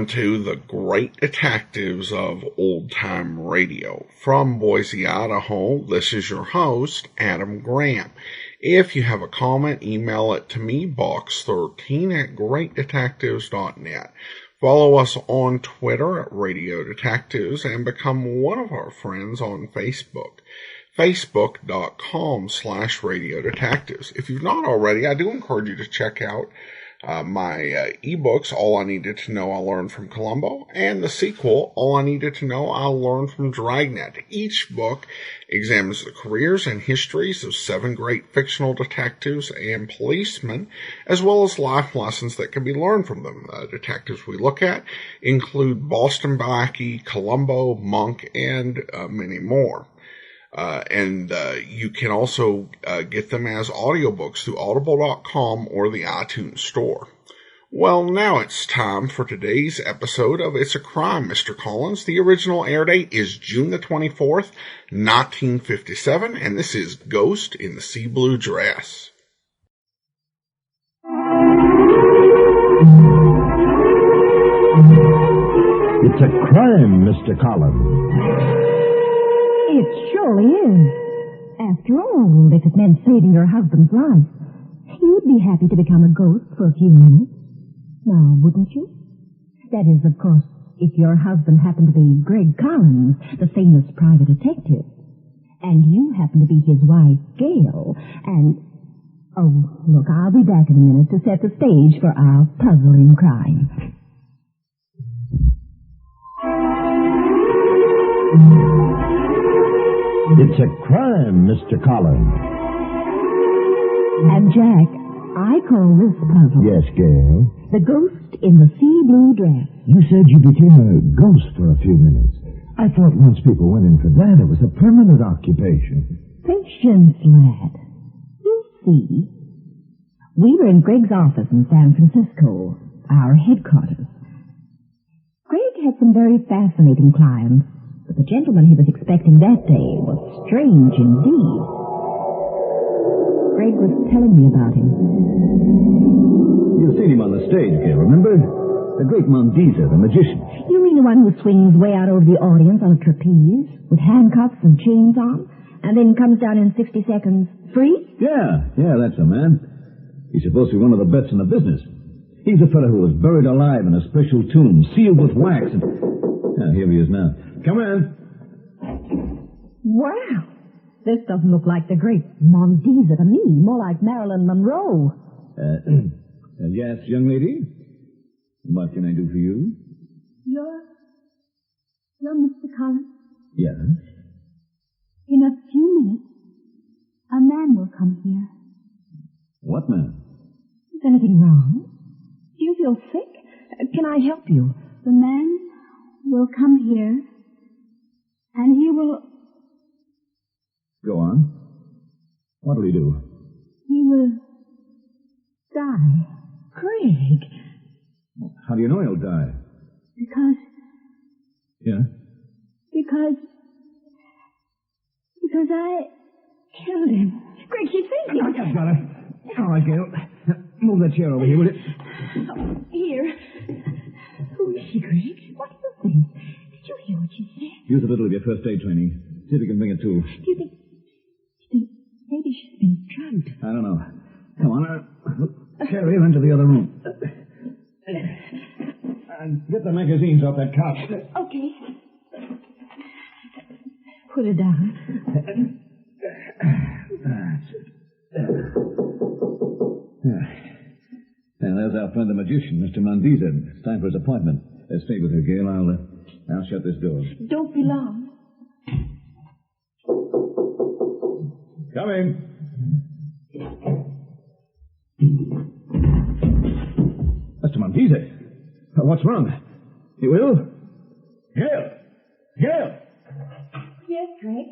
Welcome to the Great Detectives of Old Time Radio. From Boise, Idaho, this is your host, Adam Graham. If you have a comment, email it to me, box13@greatdetectives.net. Follow us on Twitter at Radio Detectives and become one of our friends on Facebook. Facebook.com/Radio Detectives. If you've not already, I do encourage you to check out my ebooks, All I Needed to Know I Learned from Columbo, and the sequel, All I Needed to Know I Learned from Dragnet. Each book examines the careers and histories of 7 great fictional detectives and policemen, as well as life lessons that can be learned from them. Detectives we look at include Boston Blackie, Columbo, Monk, and many more. You can also get them as audiobooks through audible.com or the iTunes store. Well, now it's time for today's episode of It's a Crime, Mr. Collins. The original air date is June the 24th, 1957, and this is Ghost in the Sea Blue Dress. It's a crime, Mr. Collins. It surely is. After all, if it meant saving your husband's life, you'd be happy to become a ghost for a few minutes. Now, wouldn't you? That is, of course, if your husband happened to be Greg Collins, the famous private detective, and you happen to be his wife, Gail, and... Oh, look, I'll be back in a minute to set the stage for our puzzling crime. It's a crime, Mr. Collins. And, Jack, I call this puzzle... Yes, Gail? The Ghost in the Sea Blue Dress. You said you became a ghost for a few minutes. I thought once people went in for that, it was a permanent occupation. Patience, lad. You see, we were in Greg's office in San Francisco, our headquarters. Greg had some very fascinating clients, but the gentleman he was expecting that day was strange indeed. Greg was telling me about him. You've seen him on the stage, Gail, remember? The great Mondiza, the magician. You mean the one who swings way out over the audience on a trapeze, with handcuffs and chains on, and then comes down in 60 seconds free? Yeah, that's the man. He's supposed to be one of the best in the business. He's a fellow who was buried alive in a special tomb, sealed with wax, and... here he is now. Come in. Wow. This doesn't look like the great Mondiza to me. More like Marilyn Monroe. Yes, young lady? What can I do for you? You're Mr. Collins? Yes. In a few minutes, a man will come here. What man? Is anything wrong? Do you feel sick? Can I help you? The man will come here, and he will... Go on. What'll he do? He will die. Greg. How do you know he'll die? Because I killed him. Greg, she's fainting. I've got her. All right, Gail. Move that chair over here, will you? Here. Who is she, Greg? What is this? Did you hear what she said? Use a little of your first aid training. See if you can bring it to. Do you think maybe she's been drugged? I don't know. Come on, carry her into the other room. And get the magazines off that couch. Okay. Put her down. Now, there's our friend the magician, Mr. Mondiza. It's time for his appointment. Stay with her, Gail. I'll shut this door. Don't be long. Coming. Mr. Mondiza. What's wrong? You ill? Gail! Yes, Greg.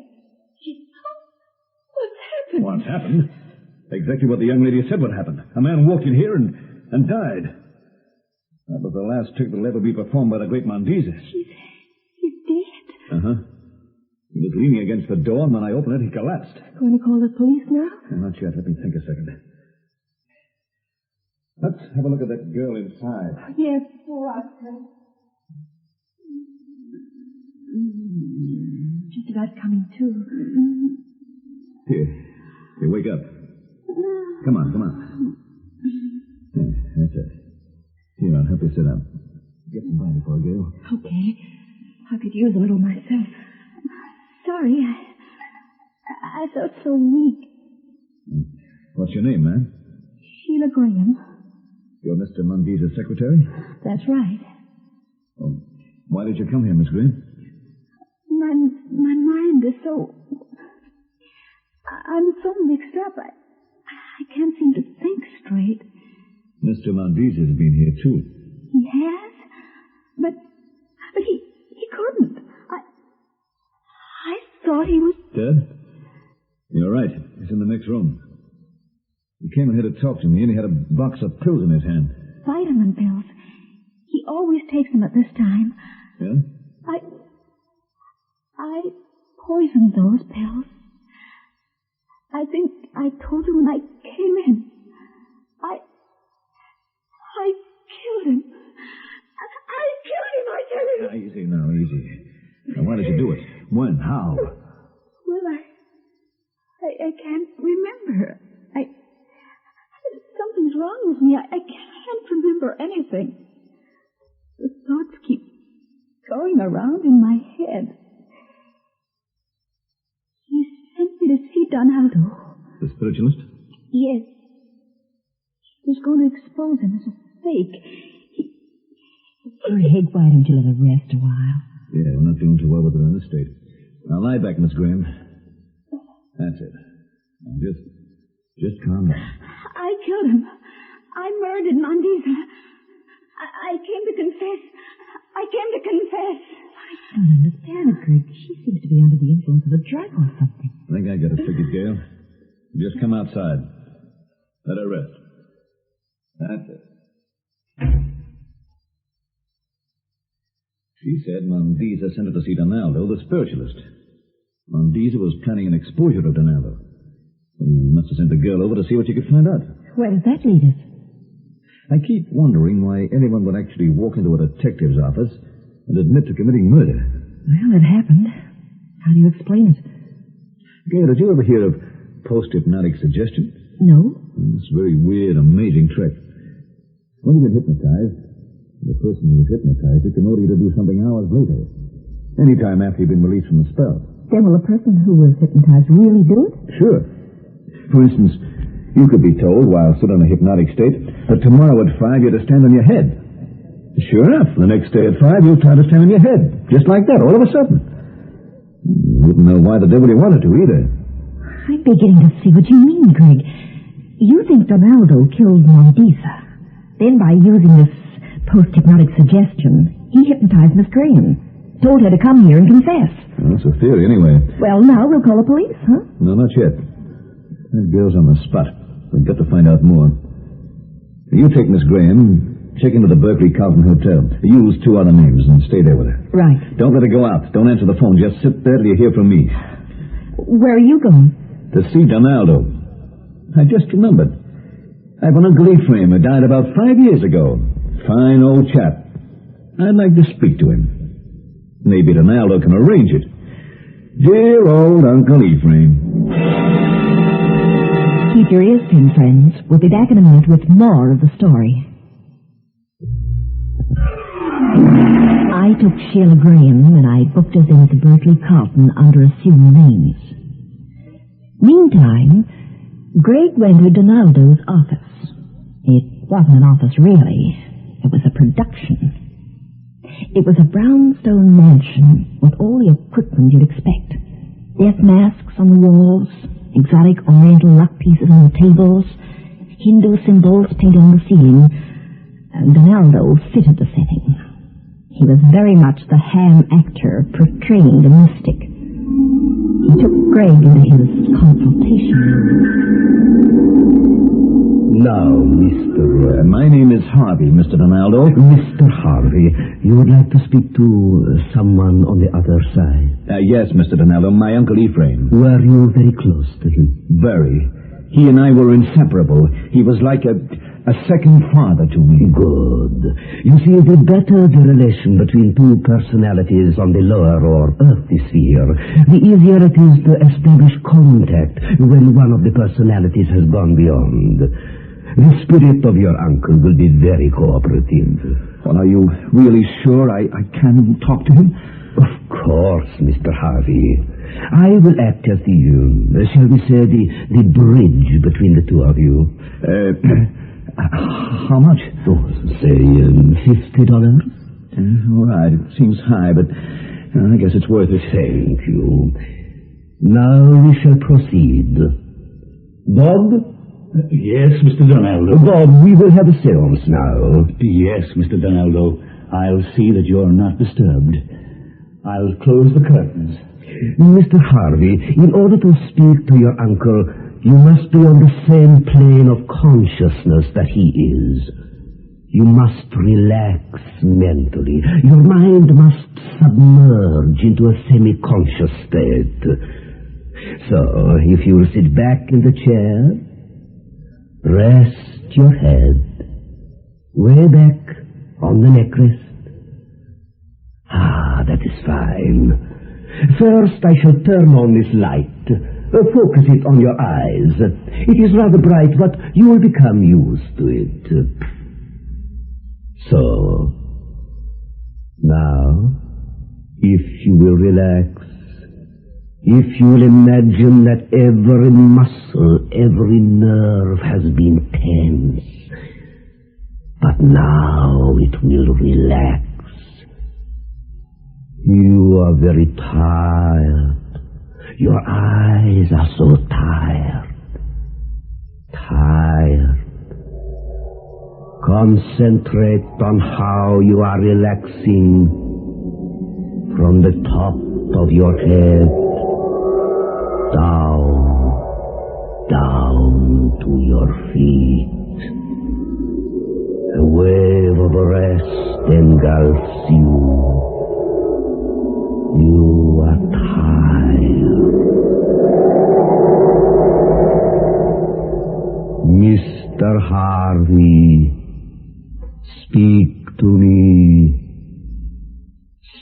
What's happened? What's happened? Exactly what the young lady said would happen. A man walked in here and died. That was the last trick that'll ever be performed by the great Mondiza. He's dead. Uh-huh. He was leaning against the door, and when I opened it, he collapsed. Going to call the police now? Not yet. Let me think a second. Let's have a look at that girl inside. Yes, all right, Greg. just about coming to. Here, wake up. Come on. Yeah, that's it. Here, I'll help you sit up. Get some brandy for a Gail. Okay. I could use a little myself. Sorry, I felt so weak. What's your name, man? Sheila Graham. You're Mr. Mundy's secretary? That's right. Oh, why did you come here, Miss Green? My mind is so... I'm so mixed up. I can't seem to think straight. Mr. Mundy's has been here, too. He has? But he couldn't. I thought he was... Dead? You're right. He's in the next room. He came here to talk to me, and he had a box of pills in his hand. Vitamin pills. He always takes them at this time. Yeah? I poisoned those pills. I think I told you when I came in. I killed him. I killed him, I tell you. Easy now, easy. Now, why did you do it? When? How? Well, I can't remember. Something's wrong with me. I can't remember anything. The thoughts keep going around in my head. He sent me to see Donaldo. The spiritualist? Yes. He was going to expose him as a fake. Greg, why don't you let her rest a while? Yeah, we're not doing too well with her in this state. Now, lie back, Miss Graham. That's it. Now, just calm down. I killed him. I murdered Mandisa. I came to confess. I don't understand it, Greg. She seems to be under the influence of a drug or something. I think I got it figured, Gail. Just come outside. Let her rest. That's it. She said Mondisa sent her to see Donaldo, the spiritualist. Mondisa was planning an exposure of Donaldo. He must have sent the girl over to see what she could find out. Where does that lead us? I keep wondering why anyone would actually walk into a detective's office and admit to committing murder. Well, it happened. How do you explain it? Gail, did you ever hear of post-hypnotic suggestion? No. It's a very weird, amazing trick. When you get hypnotized, the person who was hypnotized, it can order you to do something hours later. Anytime after you've been released from the spell. Then will the person who was hypnotized really do it? Sure. For instance, you could be told while still in a hypnotic state that tomorrow at 5 you're to stand on your head. Sure enough, the next day at 5 you'll try to stand on your head. Just like that, all of a sudden. You wouldn't know why the devil you wanted to either. I'm beginning to see what you mean, Greg. You think Donaldo killed Mondisa. Then by using this post-hypnotic suggestion, he hypnotized Miss Graham. Told her to come here and confess. Well, that's a theory, anyway. Well, now we'll call the police, huh? No, not yet. That girl's on the spot. We've got to find out more. You take Miss Graham, check into the Berkeley Carlton Hotel. Use 2 other names and stay there with her. Right. Don't let her go out. Don't answer the phone. Just sit there till you hear from me. Where are you going? To see Donaldo. I just remembered. I have an Uncle Ephraim who died about 5 years ago. Fine old chap. I'd like to speak to him. Maybe Donaldo can arrange it. Dear old Uncle Ephraim. Keep your ears pinned, friends. We'll be back in a minute with more of the story. I took Sheila Graham and I booked us in at the Berkeley Carlton under assumed names. Meantime, Greg went to Donaldo's office. It wasn't an office, really. It was a production. It was a brownstone mansion with all the equipment you'd expect. Death masks on the walls, exotic oriental luck pieces on the tables, Hindu symbols painted on the ceiling. Donaldo fitted the setting. He was very much the ham actor portraying the mystic. He took Greg into his consultation room. Now, Mr. My name is Harvey, Mr. Donaldo. Mr. Harvey, you would like to speak to someone on the other side? Yes, Mr. Donaldo, my Uncle Ephraim. Were you very close to him? Very. He and I were inseparable. He was like a second father to me. Good. You see, the better the relation between two personalities on the lower or earthly sphere, the easier it is to establish contact when one of the personalities has gone beyond. The spirit of your uncle will be very cooperative. Well, are you really sure I can talk to him? Of course, Mr. Harvey. I will act as shall we say, the bridge between the two of you. How much? Oh, say, $50? All right, it seems high, but I guess it's worth it. Thank you. Now we shall proceed. Bob? Yes, Mr. Donaldo. Bob, we will have a seance now. Yes, Mr. Donaldo. I'll see that you're not disturbed. I'll close the curtains. Mr. Harvey, in order to speak to your uncle, you must be on the same plane of consciousness that he is. You must relax mentally. Your mind must submerge into a semi-conscious state. So, if you'll sit back in the chair, rest your head way back on the neck rest. Ah, that is fine. First, I shall turn on this light. Focus it on your eyes. It is rather bright, but you will become used to it. So, now, if you will relax, if you will imagine that every muscle, every nerve has been tense, but now it will relax. You are very tired. Your eyes are so tired. Tired. Concentrate on how you are relaxing from the top of your head down to your feet. A wave of rest engulfs you. You are tired. Mr. Harvey, speak to me.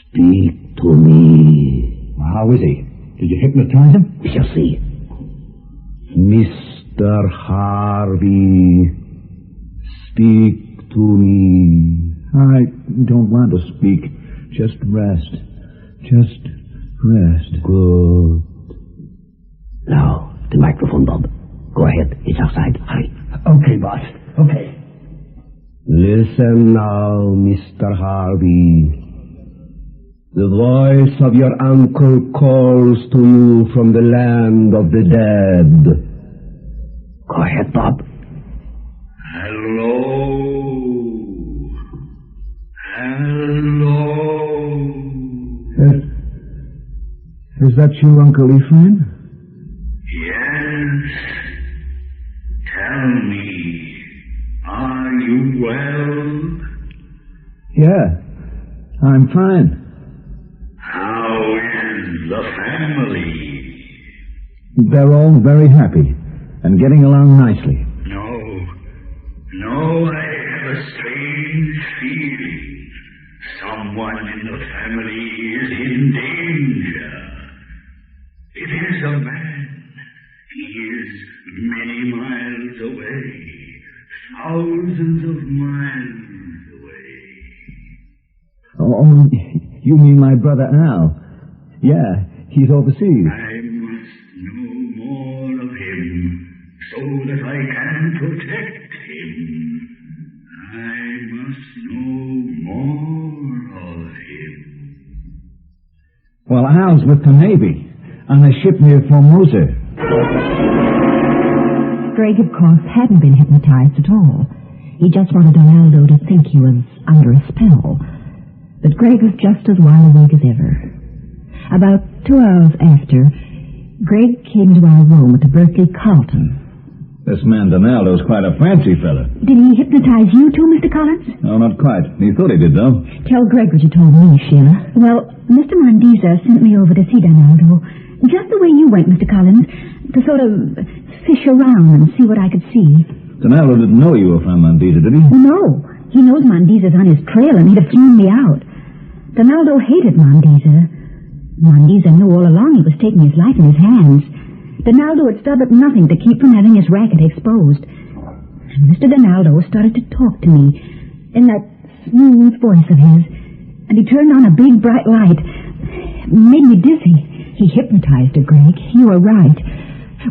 Speak to me. How is he? Did you hypnotize him? We shall see. Mr. Harvey, speak to me. I don't want to speak. Just rest. Just rest. Good. Now, the microphone, Bob. Go ahead. It's outside. Hurry. Okay, boss. Okay. Listen now, Mr. Harvey. The voice of your uncle calls to you from the land of the dead. Go ahead, Bob. Hello. Hello. Is that you, Uncle Ephraim? Yes. Tell me, are you well? Yeah, I'm fine. How is the family? They're all very happy and getting along nicely. No, I have a strange feeling. Someone in the family is in danger. It is a man. He is many miles away. Thousands of miles away. Oh, you mean my brother Al? Yeah, he's overseas. I must know more of him so that I can protect him. I must know more of him. Well, Al's with the Navy on a ship near Formosa. Greg, of course, hadn't been hypnotized at all. He just wanted Donaldo to think he was under a spell. But Greg was just as wide awake as ever. About 2 hours after, Greg came to our room at the Berkeley Carlton. This man Donaldo's quite a fancy fella. Did he hypnotize you too, Mr. Collins? No, not quite. He thought he did, though. Tell Greg what you told me, Sheila. Well, Mr. Mondiza sent me over to see Donaldo. Just the way you went, Mr. Collins. to sort of fish around and see what I could see. Donaldo didn't know you were from Mondiza, did he? No, he knows Mondiza's on his trail and he'd have thrown me out. Donaldo hated Mondiza. Mondiza knew all along he was taking his life in his hands. Donaldo would stop at nothing to keep from having his racket exposed. And Mr. Donaldo started to talk to me in that smooth voice of his, and he turned on a big bright light. It made me dizzy. He hypnotized her, Greg. You were right.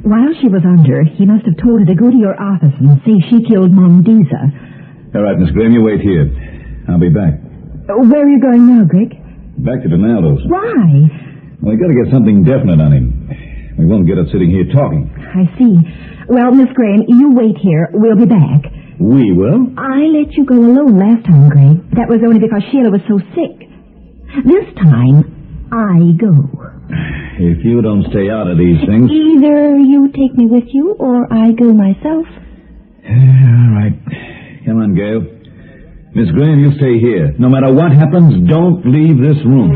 While she was under, he must have told her to go to your office and say she killed Mondiza. All right, Miss Graham, you wait here. I'll be back. Where are you going now, Greg? Back to Donaldo's. Why? Well, we got to get something definite on him. We won't get us sitting here talking. I see. Well, Miss Graham, you wait here. We'll be back. We will? I let you go alone last time, Greg. That was only because Sheila was so sick. This time, I go. If you don't stay out of these things... Either you take me with you, or I go myself. All right. Come on, Gail. Miss Graham, you stay here. No matter what happens, don't leave this room.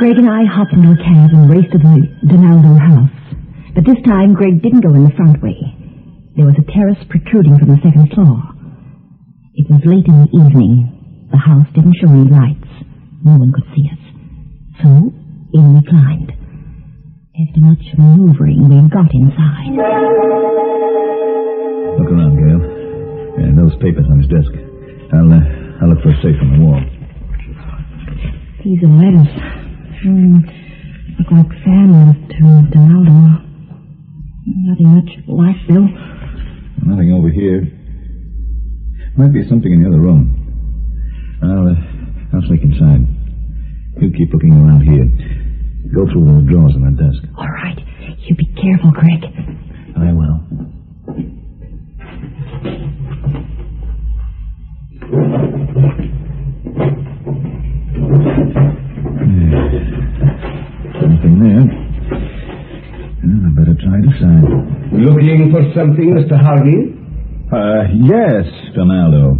Greg and I hopped into a cab and raced to the Donaldo house. But this time, Greg didn't go in the front way. There was a terrace protruding from the second floor. It was late in the evening. The house didn't show any lights. No one could see us. So, in we climbed. After much maneuvering, we got inside. Look around, Gail. And those papers on his desk. I'll look for a safe on the wall. These are letters. Look like fan to Donaldo. Nothing much like, Bill. Nothing over here. Might be something in the other room. I'll sneak inside. You keep looking around here. Go through those drawers on that desk. All right. You be careful, Greg. I will. Nothing there. Well, I better try to sign. Looking for something, Mr. Harvey? Yes, Donaldo.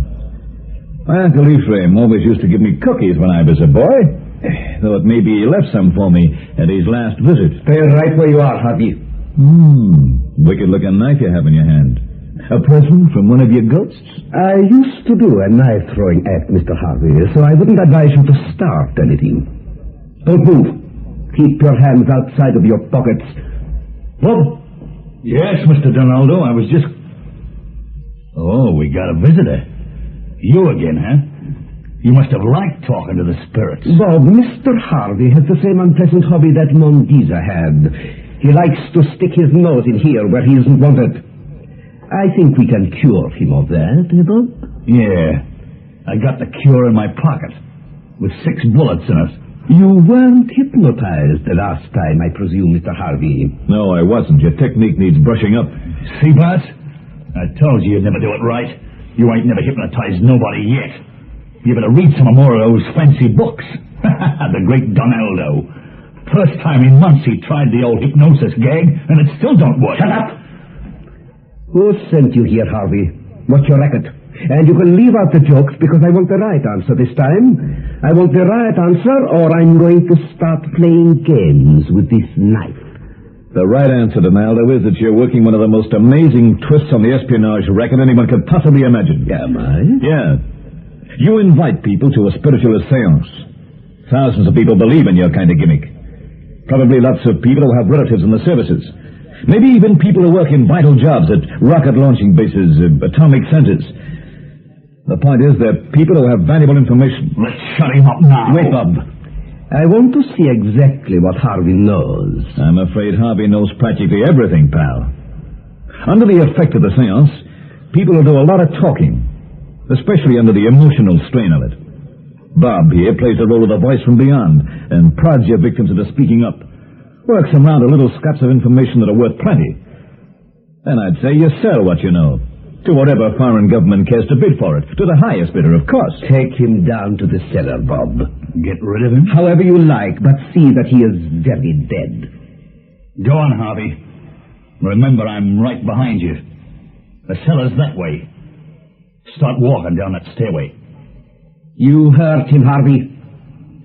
My Uncle Ephraim always used to give me cookies when I was a boy, though it may be he left some for me at his last visit. Stay right where you are, Harvey. Wicked-looking knife you have in your hand. A present from one of your ghosts? I used to do a knife-throwing act, Mr. Harvey, so I wouldn't advise you to start anything. Don't move. Keep your hands outside of your pockets. Bob? Yes, Mr. Donaldo, I was just... Oh, we got a visitor. You again, huh? You must have liked talking to the spirits. Bob, Mr. Harvey has the same unpleasant hobby that Mondiza had. He likes to stick his nose in here where he isn't wanted. I think we can cure him of that, Bob? Yeah. I got the cure in my pocket, with 6 bullets in it. You weren't hypnotized the last time, I presume, Mr. Harvey. No, I wasn't. Your technique needs brushing up. See, Bart? I told you you'd never do it right. You ain't never hypnotized nobody yet. You better read some more of those fancy books. The great Donaldo. First time in months he tried the old hypnosis gag, and it still don't work. Shut up! Who sent you here, Harvey? What's your racket? And you can leave out the jokes because I want the right answer this time. I want the right answer, or I'm going to start playing games with this knife. The right answer, Donaldo, is that you're working one of the most amazing twists on the espionage record anyone could possibly imagine. Am I? Yeah. You invite people to a spiritualist seance. Thousands of people believe in your kind of gimmick. Probably lots of people who have relatives in the services. Maybe even people who work in vital jobs at rocket launching bases, atomic centers. The point is, they're people who have valuable information. Let's shut him up now. Wait, Bob. I want to see exactly what Harvey knows. I'm afraid Harvey knows practically everything, pal. Under the effect of the seance, people will do a lot of talking, especially under the emotional strain of it. Bob here plays the role of the voice from beyond and prods your victims into speaking up. Works them round a little scraps of information that are worth plenty. And I'd say you sell what you know. To whatever foreign government cares to bid for it. To the highest bidder, of course. Take him down to the cellar, Bob. Get rid of him? However you like, but see that he is very dead. Go on, Harvey. Remember, I'm right behind you. The cellar's that way. Start walking down that stairway. You heard him, Harvey.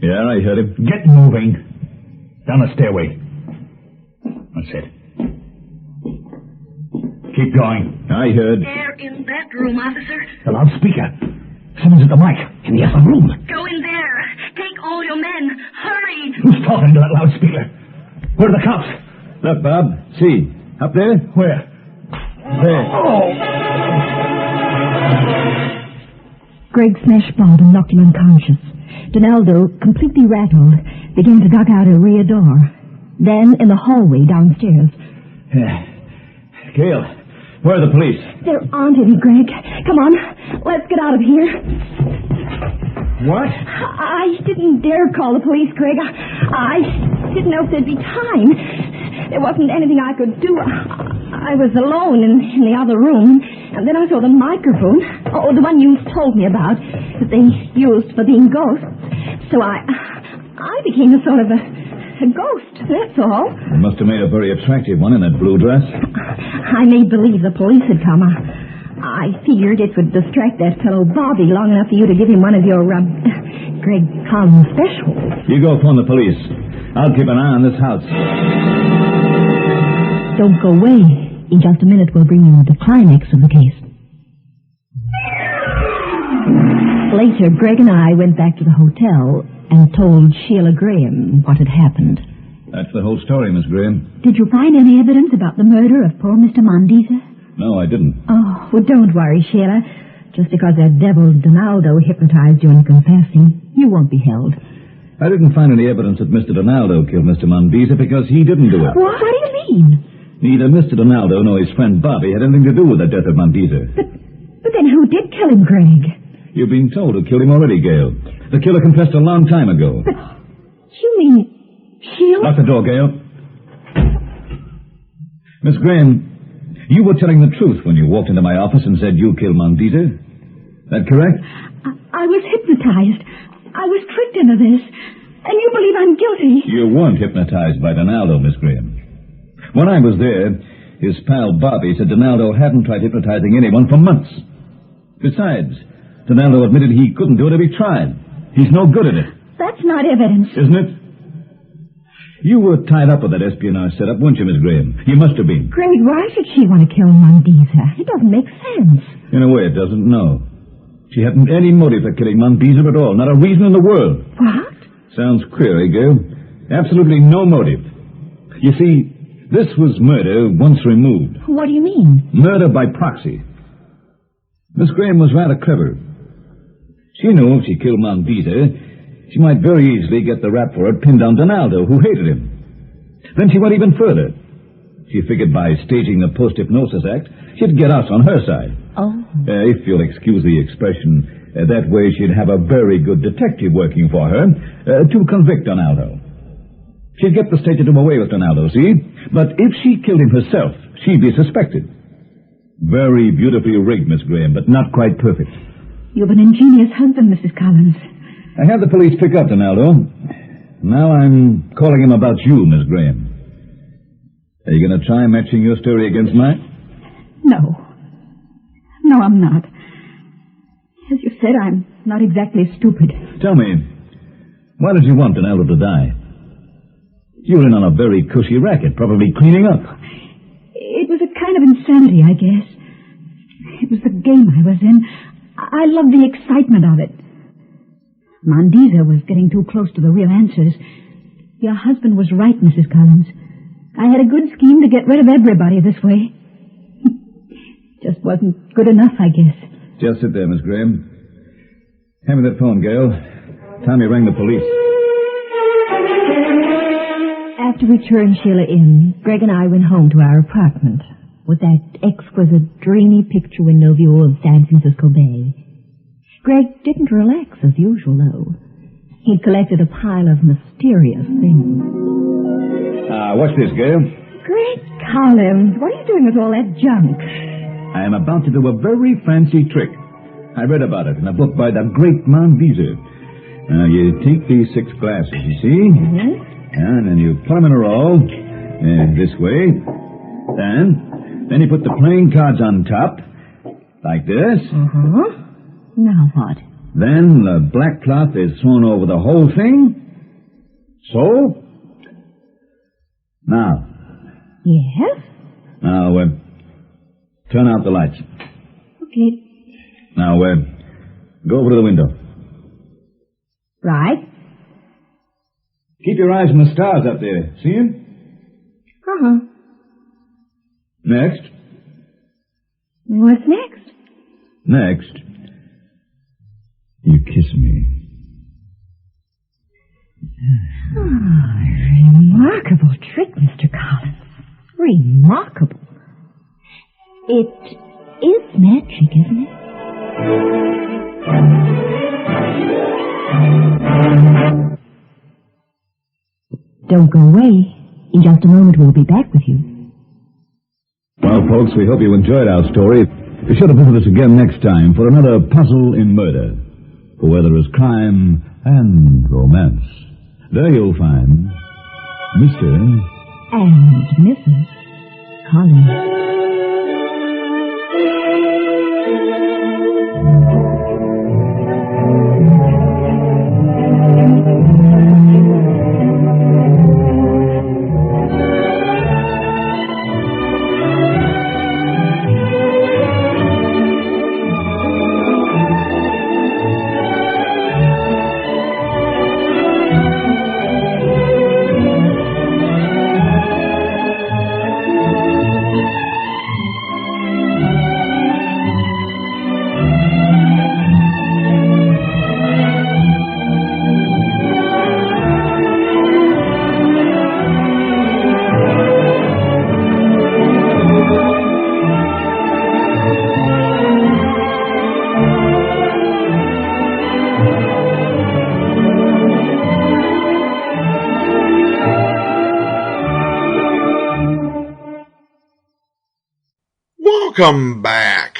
Yeah, I heard him. Get moving. Down the stairway. That's it. Keep going. I heard. They're in that room, officer. The loudspeaker. Someone's at the mic in the other room. Go in there. Take all your men. Hurry. Who's talking to that loudspeaker? Where are the cops? Look, Bob. See. Up there? Where? There. Oh! Greg smashed Bob and knocked him unconscious. Donaldo, completely rattled, began to duck out a rear door. Then, in the hallway downstairs. Gail, where are the police? There aren't any, Greg. Come on, let's get out of here. What? I didn't dare call the police, Greg. I didn't know if there'd be time. There wasn't anything I could do. I was alone in the other room, and then I saw the microphone, the one you told me about, that they used for being ghosts. So I became a sort of a ghost, that's all. You must have made a very attractive one in that blue dress. I made believe the police had come. I figured it would distract that fellow Bobby long enough for you to give him one of your Greg Collins specials. You go phone the police. I'll keep an eye on this house. Don't go away. In just a minute, we'll bring you the climax of the case. Later, Greg and I went back to the hotel and told Sheila Graham what had happened. That's the whole story, Miss Graham. Did you find any evidence about the murder of poor Mr. Mondisa? No, I didn't. Oh, well, don't worry, Sheila. Just because that devil Donaldo hypnotized you into confessing, you won't be held. I didn't find any evidence that Mr. Donaldo killed Mr. Mondisa because he didn't do it. What do you mean? Neither Mr. Donaldo nor his friend Bobby had anything to do with the death of Mondisa. But then who did kill him, Greg? You've been told who killed him already, Gail. The killer confessed a long time ago. But you mean Sheila? Lock the door, Gail. Miss Graham, you were telling the truth when you walked into my office and said you killed Mondisa. That correct? I was hypnotized. I was tricked into this. And you believe I'm guilty. You weren't hypnotized by Donaldo, Miss Graham. When I was there, his pal Bobby said Donaldo hadn't tried hypnotizing anyone for months. Besides, Donaldo admitted he couldn't do it if he tried. He's no good at it. That's not evidence. Isn't it? You were tied up with that espionage setup, weren't you, Miss Graham? You must have been. Greg, why should she want to kill Mondisa? It doesn't make sense. In a way, it doesn't, no. She hadn't any motive for killing Mondisa at all. Not a reason in the world. What? Sounds queer, eh, Gail? Absolutely no motive. You see, this was murder once removed. What do you mean? Murder by proxy. Miss Graham was rather clever. She knew if she killed Mondisa, she might very easily get the rap for it pinned on Donaldo, who hated him. Then she went even further. She figured by staging the post-hypnosis act, she'd get us on her side. Oh. If you'll excuse the expression, that way she'd have a very good detective working for her to convict Donaldo. She'd get the state to do away with Donaldo, see? But if she killed him herself, she'd be suspected. Very beautifully rigged, Miss Graham, but not quite perfect. You've an ingenious husband, Mrs. Collins. I had the police pick up Donaldo. Now I'm calling him about you, Miss Graham. Are you going to try matching your story against mine? No. No, I'm not. As you said, I'm not exactly stupid. Tell me, why did you want Donaldo to die? You were in on a very cushy racket, probably cleaning up. It was a kind of insanity, I guess. It was the game I was in. I loved the excitement of it. Mondisa was getting too close to the real answers. Your husband was right, Mrs. Collins. I had a good scheme to get rid of everybody this way. Just wasn't good enough, I guess. Just sit there, Miss Graham. Hand me that phone, Gail. Tommy rang the police. After we turned Sheila in, Greg and I went home to our apartment with that exquisite, dreamy picture window view of San Francisco Bay. Greg didn't relax as usual, though. He'd collected a pile of mysterious things. What's this, Gail? Greg Collins, what are you doing with all that junk? I am about to do a very fancy trick. I read about it in a book by the great Mondisa. Now, you take these 6 glasses, you see? Mm-hmm. And then you put them in a row, this way. Then you put the playing cards on top, like this. Uh-huh. Now what? Then the black cloth is thrown over the whole thing. So? Now, Yes? Now, turn out the lights. Okay. Now, go over to the window. Right. Keep your eyes on the stars up there. See them? Uh-huh. Next. What's next? Next. You kiss me. Remarkable trick, Mr. Collins. Remarkable. It is magic, isn't it? Don't go away. In just a moment, we'll be back with you. Well, folks, we hope you enjoyed our story. Be sure to visit us again next time for another puzzle in murder. For where there is crime and romance, there you'll find Mr. And Mrs. Collins. Welcome back.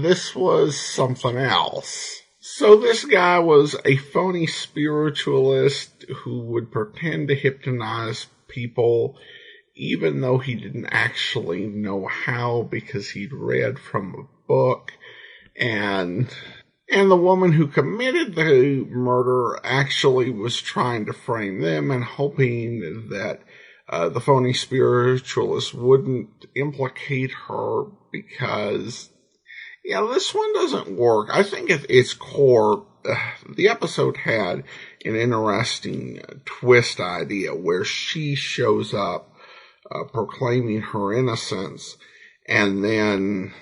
This was something else. So this guy was a phony spiritualist who would pretend to hypnotize people even though he didn't actually know how because he'd read from a book. And the woman who committed the murder actually was trying to frame them and hoping that the phony spiritualist wouldn't implicate her because, this one doesn't work. I think at its core, the episode had an interesting twist idea where she shows up proclaiming her innocence, and then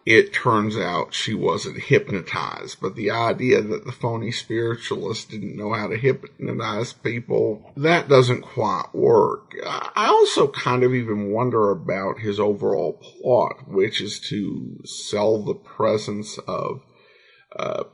it turns out she wasn't hypnotized. But the idea that the phony spiritualist didn't know how to hypnotize people, that doesn't quite work. I also kind of even wonder about his overall plot, which is to sell the presence of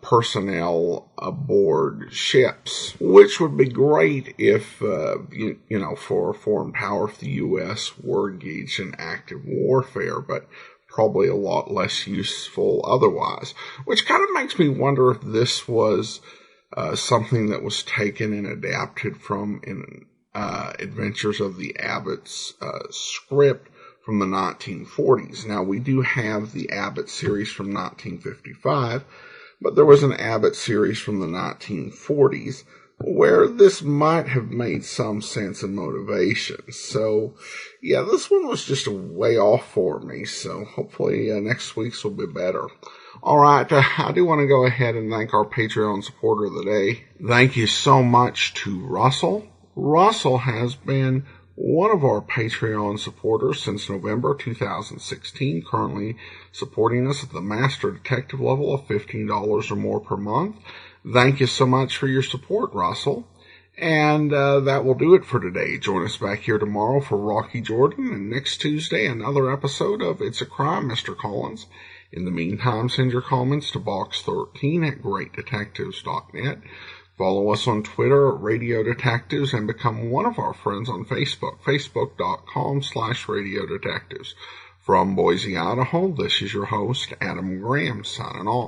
personnel aboard ships, which would be great if, for a foreign power, if the U.S. were engaged in active warfare, but probably a lot less useful otherwise, which kind of makes me wonder if this was something that was taken and adapted from Adventures of the Abbot's script from the 1940s. Now, we do have the Abbott series from 1955, but there was an Abbott series from the 1940s where this might have made some sense of motivation. So, this one was just a way off for me, so hopefully next week's will be better. Alright, I do want to go ahead and thank our Patreon supporter of the day. Thank you so much to Russell. Russell has been one of our Patreon supporters since November 2016, currently supporting us at the Master Detective level of $15 or more per month. Thank you so much for your support, Russell. And that will do it for today. Join us back here tomorrow for Rocky Jordan, and next Tuesday another episode of It's a Crime, Mr. Collins. In the meantime, send your comments to box13@greatdetectives.net. Follow us on Twitter at Radio Detectives and become one of our friends on Facebook, facebook.com/Radio Detectives. From Boise, Idaho, this is your host, Adam Graham, signing off.